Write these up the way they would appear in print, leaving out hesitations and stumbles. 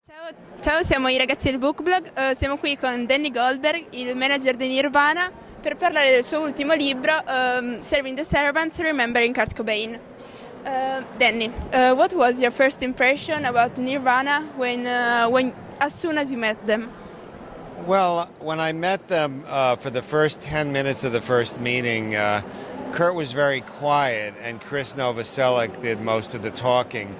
Ciao, ciao, siamo i ragazzi del Bookblog, siamo qui con Danny Goldberg, il manager di Nirvana, per parlare del suo ultimo libro, Serving the Servants, Remembering Kurt Cobain. Danny, what was your first impression about Nirvana as soon as you met them? Well, when I met them for the first 10 minutes of the first meeting, Kurt was very quiet and Chris Novoselic did most of the talking.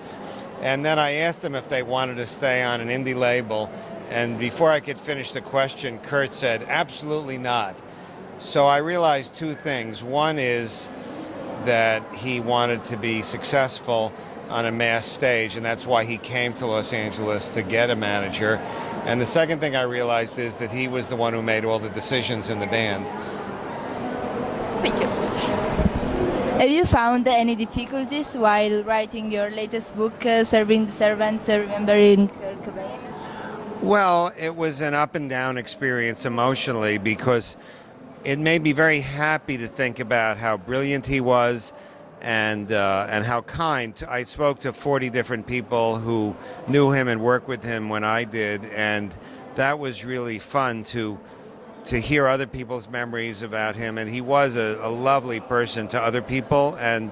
And then I asked them if they wanted to stay on an indie label. And before I could finish the question, Kurt said, absolutely not. So I realized two things. One is that he wanted to be successful on a mass stage, and that's why he came to Los Angeles to get a manager. And the second thing I realized is that he was the one who made all the decisions in the band. Thank you. Have you found any difficulties while writing your latest book, Serving the Servants, Remembering Kurt Cobain? Well, it was an up and down experience emotionally because it made me very happy to think about how brilliant he was and how kind. I spoke to 40 different people who knew him and worked with him when I did, and that was really fun to hear other people's memories about him. And he was a lovely person to other people and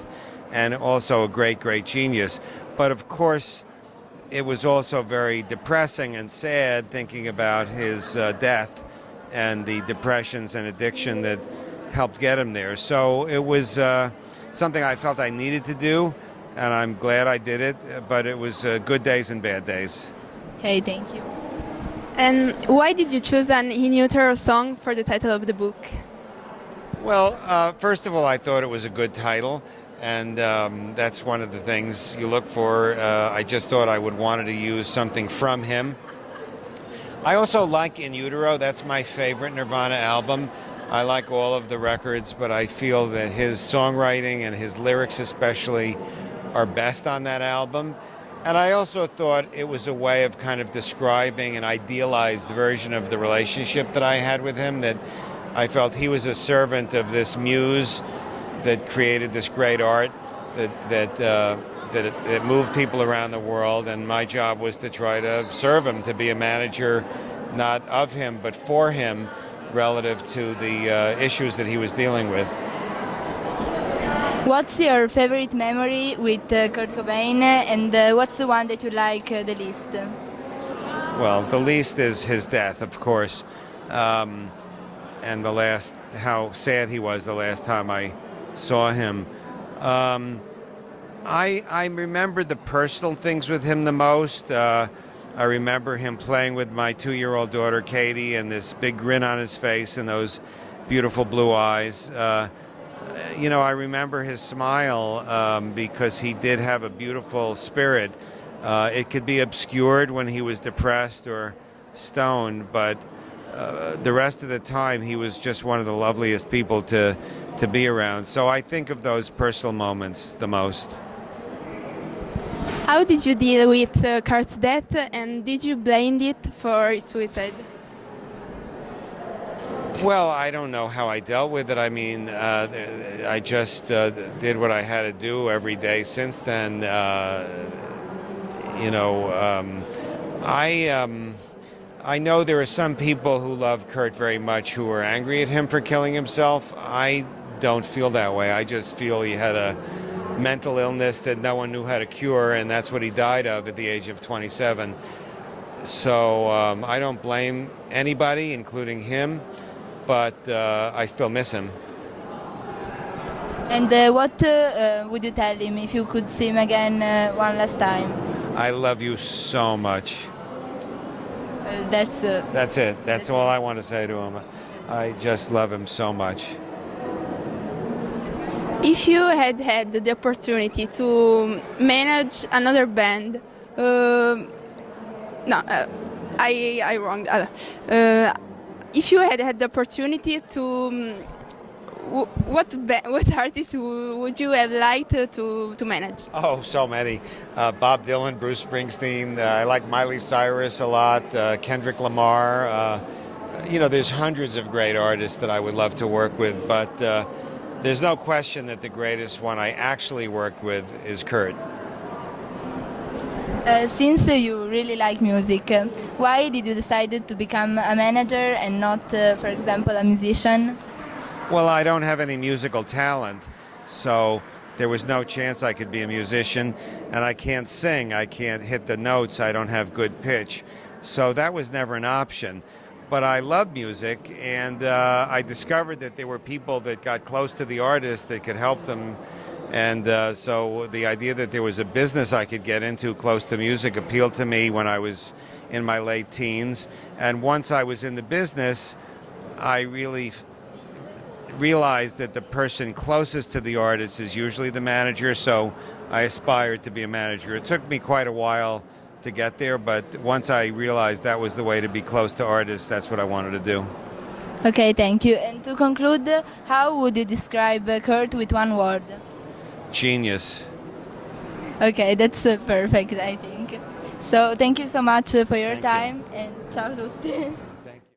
also a great genius. But of course, it was also very depressing and sad thinking about his death and the depressions and addiction that helped get him there. So it was something I felt I needed to do, and I'm glad I did it, but it was good days and bad days. Okay, thank you. And why did you choose an In Utero song for the title of the book? Well, first of all, I thought it was a good title, and that's one of the things you look for. I just thought I would wanted to use something from him. I also like In Utero. That's my favorite Nirvana album. I like all of the records, but I feel that his songwriting and his lyrics especially are best on that album. And I also thought it was a way of kind of describing an idealized version of the relationship that I had with him, that I felt he was a servant of this muse that created this great art that moved people around the world, and my job was to try to serve him, to be a manager not of him but for him relative to the issues that he was dealing with. What's your favorite memory with Kurt Cobain, and what's the one that you like the least? Well, the least is his death, of course, and how sad he was the last time I saw him. I remember the personal things with him the most. I remember him playing with my 2-year-old daughter, Katie, and this big grin on his face and those beautiful blue eyes. I remember his smile because he did have a beautiful spirit. It could be obscured when he was depressed or stoned, but the rest of the time he was just one of the loveliest people to be around. So I think of those personal moments the most. How did you deal with Kurt's death, and did you blame it for his suicide? Well, I don't know how I dealt with it. I mean, I just did what I had to do every day since then. I know there are some people who love Kurt very much who are angry at him for killing himself. I don't feel that way. I just feel he had a mental illness that no one knew how to cure, and that's what he died of at the age of 27. So I don't blame anybody, including him, but I still miss him. And what would you tell him if you could see him again one last time? I love you so much. That's it. That's all I want to say to him. I just love him so much. If you had the opportunity to manage another band, I wronged. If you had the opportunity to, what artists would you have liked to manage? Oh, so many. Bob Dylan, Bruce Springsteen. I like Miley Cyrus a lot. Kendrick Lamar. There's hundreds of great artists that I would love to work with, but there's no question that the greatest one I actually worked with is Kurt. Since you really like music, why did you decide to become a manager and not, for example, a musician? Well, I don't have any musical talent, so there was no chance I could be a musician, and I can't sing, I can't hit the notes, I don't have good pitch. So that was never an option. But I love music, and I discovered that there were people that got close to the artist that could help them. And so the idea that there was a business I could get into close to music appealed to me when I was in my late teens. And once I was in the business, I really realized that the person closest to the artist is usually the manager, so I aspired to be a manager. It took me quite a while to get there, but once I realized that was the way to be close to artists, that's what I wanted to do. Okay, thank you. And to conclude, how would you describe Kurt with one word? Genius. Okay, that's perfect, I think. So thank you so much for your Thank you. time, and ciao a tutti.